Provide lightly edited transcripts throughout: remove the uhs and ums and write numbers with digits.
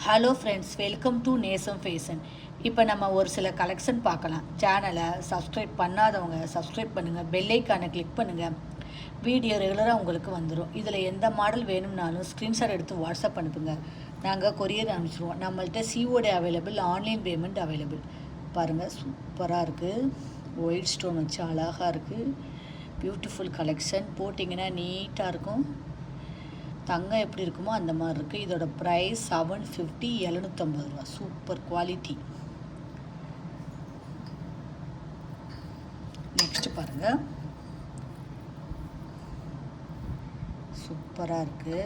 Hello friends, welcome to நேசம் fashion. இப்போ நம்ம ஒரு சில கலெக்ஷன் பார்க்கலாம். சேனலை சப்ஸ்கிரைப் பண்ணாதவங்க சப்ஸ்கிரைப் பண்ணுங்கள், பெல்லைக்கானை கிளிக் பண்ணுங்கள். வீடியோ ரெகுலராக உங்களுக்கு வந்துடும். இதில் எந்த மாடல் வேணும்னாலும் ஸ்க்ரீன்ஷாட் எடுத்து வாட்ஸ்அப் அனுப்புங்க, நாங்கள் கொரியர் அனுப்பிச்சிடுவோம். நம்மள்ட்ட COD available, online payment available. பாருங்கள், சூப்பராக இருக்குது. ஒயிட் ஸ்டோன் வச்சு அழகாக இருக்குது. Beautiful collection. போட்டிங்கன்னா நீட்டாக இருக்கும். தங்கம் எப்படி இருக்குமோ அந்த மாதிரி இருக்குது. இதோட ப்ரைஸ் 750, 750 ரூபா. Super quality. நெக்ஸ்ட் பாருங்கள், சூப்பராக இருக்குது.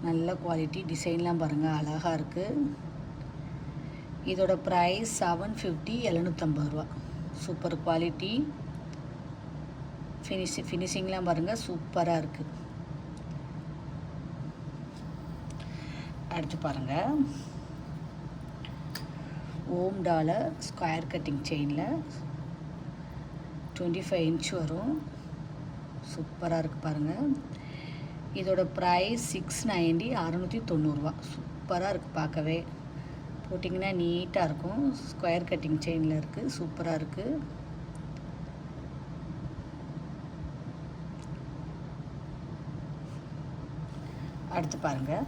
நல்ல குவாலிட்டி. டிசைன்லாம் பாருங்கள், அழகாக இருக்குது. இதோட ப்ரைஸ் 750, 750 ரூபா. Super quality. ஃபினிஷிங்லாம் பாருங்கள், சூப்பராக இருக்குது. அடுத்து பாருங்கள், ஓம் டாலர் ஸ்கொயர் கட்டிங் செயினில் 25 இன்ச் வரும். சூப்பராக இருக்குது பாருங்கள். இதோட ப்ரைஸ் 690, 690 ரூபா. சூப்பராக இருக்குது பார்க்கவே. போட்டிங்கன்னா நீட்டாக இருக்கும். ஸ்கொயர் கட்டிங் செயினில் இருக்குது. சூப்பராக இருக்குது. அடுத்து பாருங்கள்,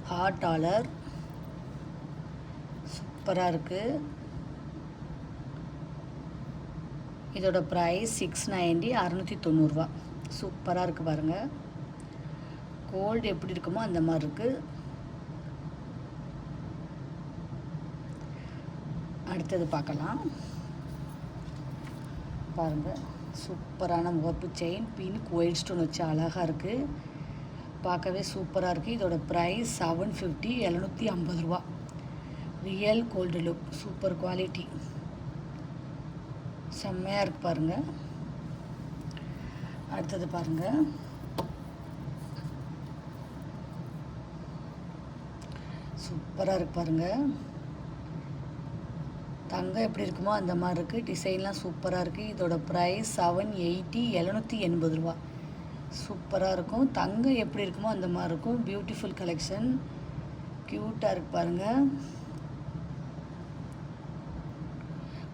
ஹார்ட் டாலர் சூப்பராக இருக்குது. இதோட ப்ரைஸ் 690, 690 ரூபா. சூப்பராக இருக்குது பாருங்கள். கோல்டு எப்படி இருக்குமோ அந்த மாதிரி இருக்குது. அடுத்தது பார்க்கலாம். பாருங்கள், சூப்பரான முகப்பு செயின், பிங்க் ஒயிட் ஸ்டோன் வச்சு அழகாக இருக்குது. பார்க்கவே சூப்பராக இருக்குது. இதோட ப்ரைஸ் 750, 750 ரூபா. Real gold look. Super quality. செம்மையாக இருக்குது பாருங்கள். அடுத்தது பாருங்கள், சூப்பராக இருக்குது பாருங்கள். தங்கம் எப்படி இருக்குமோ அந்த மாதிரி இருக்குது. டிசைன்லாம் சூப்பராக இருக்குது. இதோட ப்ரைஸ் 780, 780 ரூபா. சூப்பராக இருக்கும். தங்கம் எப்படி இருக்குமோ அந்த மாதிரி இருக்கும். Beautiful collection. க்யூட்டாக இருக்குது பாருங்கள்.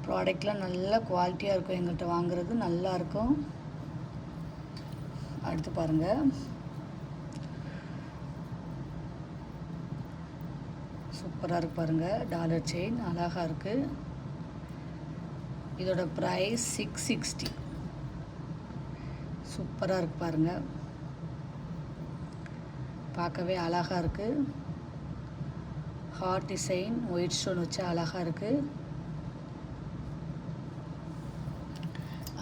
ப்ராடக்ட்லாம் நல்ல குவாலிட்டியாக இருக்கும். எங்கள்கிட்ட வாங்குறது நல்லாயிருக்கும். அடுத்து பாருங்கள், சூப்பராக இருக்குது பாருங்கள். டாலர் செயின் அழகாக இருக்குது. இதோட ப்ரைஸ் 660. சூப்பராக இருக்குது பாருங்கள். பார்க்கவே அழகாக இருக்குது. ஹார்ட் டிசைன், ஒயிட் ஸ்டோன் வச்சு அழகாக இருக்குது.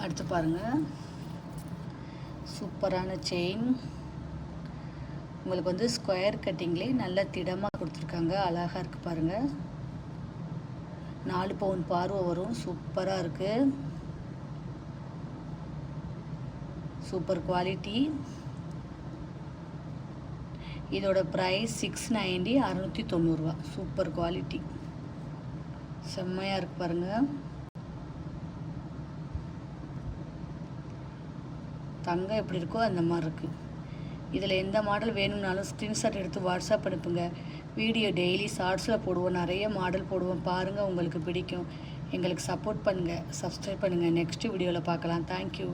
அடுத்து பாருங்கள், சூப்பரான செயின். உங்களுக்கு வந்து ஸ்கொயர் கட்டிங்லேயே நல்ல திடமாக கொடுத்துருக்காங்க. அழகாக இருக்குது பாருங்கள். 4 பவுன் பார்வை வரும். சூப்பராக இருக்குது. Super quality. இதோட ப்ரைஸ் 690, 690 ரூபா. Super quality. செம்மையாக இருக்குது பாருங்கள். தங்கம் எப்படி இருக்கோ அந்த மாதிரி இருக்குது. இதில் எந்த மாடல் வேணும்னாலும் ஸ்க்ரீன்ஷாட் எடுத்து வாட்ஸ்அப் அனுப்புங்க. வீடியோ டெய்லி ஷார்ட்ஸில் போடுவோம். நிறைய மாடல் போடுவோம். பாருங்கள், உங்களுக்கு பிடிக்கும். எங்களுக்கு சப்போர்ட் பண்ணுங்கள், சப்ஸ்கிரைப் பண்ணுங்கள். நெக்ஸ்ட் வீடியோவில் பார்க்கலாம். தேங்க்யூ.